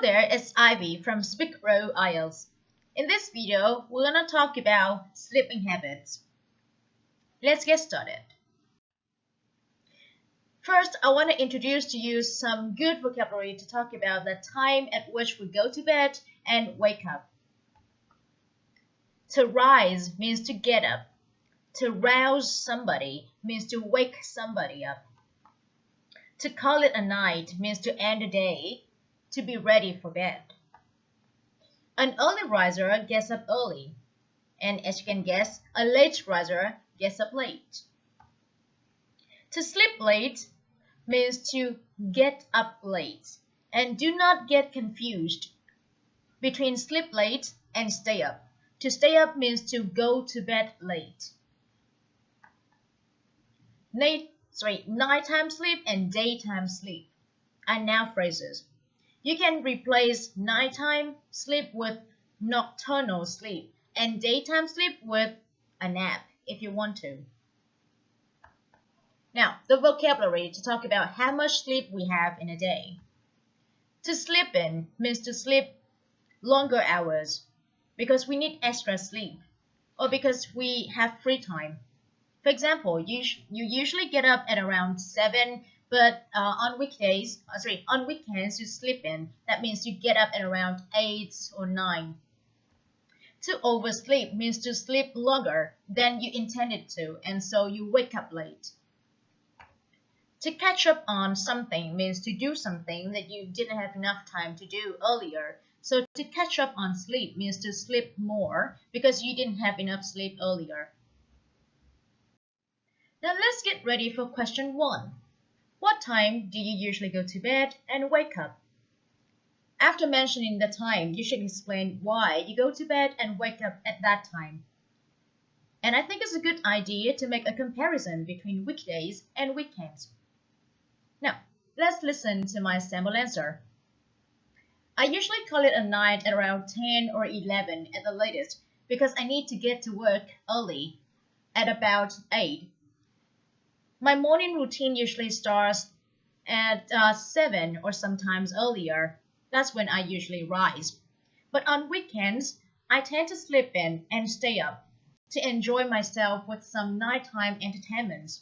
Hello there, it's Ivy from Speak Pro IELTS. In this video, we're going to talk about sleeping habits. Let's get started. First, I want to introduce to you some good vocabulary to talk about the time at which we go to bed and wake up. To rise means to get up. To rouse somebody means to wake somebody up. To call it a night means to end the day, to be ready for bed. An early riser gets up early, and as you can guess, a late riser gets up late. To sleep late means to get up late, and do not get confused between sleep late and stay up. To stay up means to go to bed late. Nighttime sleep and daytime sleep are now phrases. You can replace nighttime sleep with nocturnal sleep and daytime sleep with a nap if you want to. Now, the vocabulary to talk about how much sleep we have in a day. To sleep in means to sleep longer hours because we need extra sleep or because we have free time. For example, you usually get up at around 7, but on weekends you sleep in. That means you get up at around 8 or 9. To oversleep means to sleep longer than you intended to, and so you wake up late. To catch up on something means to do something that you didn't have enough time to do earlier. So to catch up on sleep means to sleep more because you didn't have enough sleep earlier. Now let's get ready for question 1. What time do you usually go to bed and wake up? After mentioning the time, you should explain why you go to bed and wake up at that time. And I think it's a good idea to make a comparison between weekdays and weekends. Now, let's listen to my sample answer. I usually call it a night at around 10 or 11 at the latest because I need to get to work early at about 8. My morning routine usually starts at 7 or sometimes earlier. That's when I usually rise. But on weekends, I tend to sleep in and stay up to enjoy myself with some nighttime entertainments.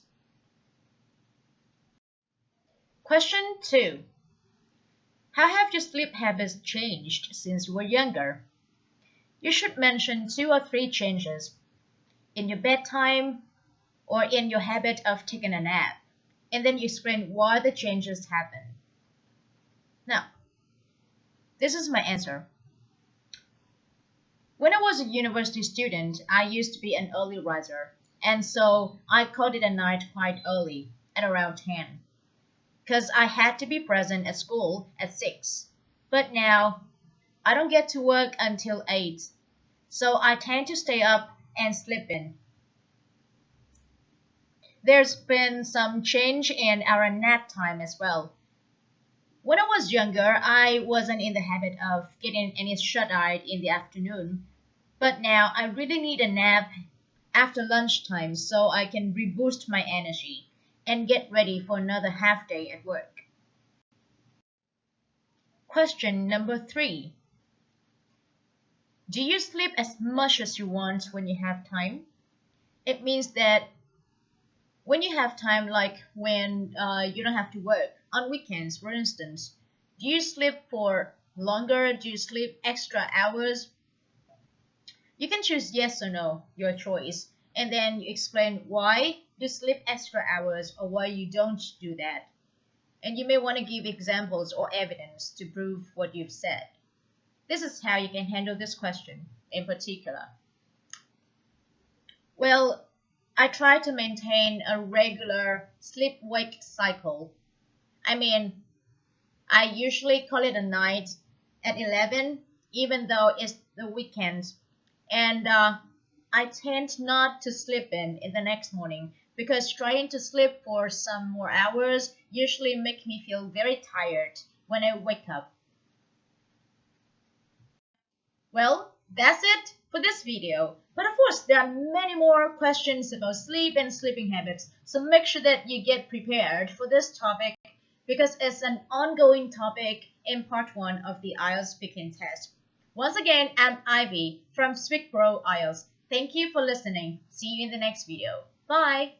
Question 2. How have your sleep habits changed since you were younger? You should mention 2 or 3 changes in your bedtime or in your habit of taking a nap, and then you explain why the changes happen. Now, this is my answer. When I was a university student, I used to be an early riser, and so I called it a night quite early, at around 10, because I had to be present at school at 6. But now, I don't get to work until 8, so I tend to stay up and sleep in. There's been some change in our nap time as well. When I was younger, I wasn't in the habit of getting any shut-eye in the afternoon, but now I really need a nap after lunchtime so I can reboost my energy and get ready for another half day at work. Question number 3. Do you sleep as much as you want when you have time? It means that when you have time, like when you don't have to work, on weekends, for instance, do you sleep for longer? Do you sleep extra hours? You can choose yes or no, your choice, and then you explain why you sleep extra hours or why you don't do that. And you may want to give examples or evidence to prove what you've said. This is how you can handle this question in particular. Well, I try to maintain a regular sleep-wake cycle. I usually call it a night at 11, even though it's the weekend. And I tend not to sleep in the next morning because trying to sleep for some more hours usually makes me feel very tired when I wake up. Well, that's it for this video. But of course, there are many more questions about sleep and sleeping habits, so make sure that you get prepared for this topic because it's an ongoing topic in part 1 of the IELTS speaking test. Once again, I'm Ivy from Speak Pro IELTS. Thank you for listening. See you in the next video. Bye!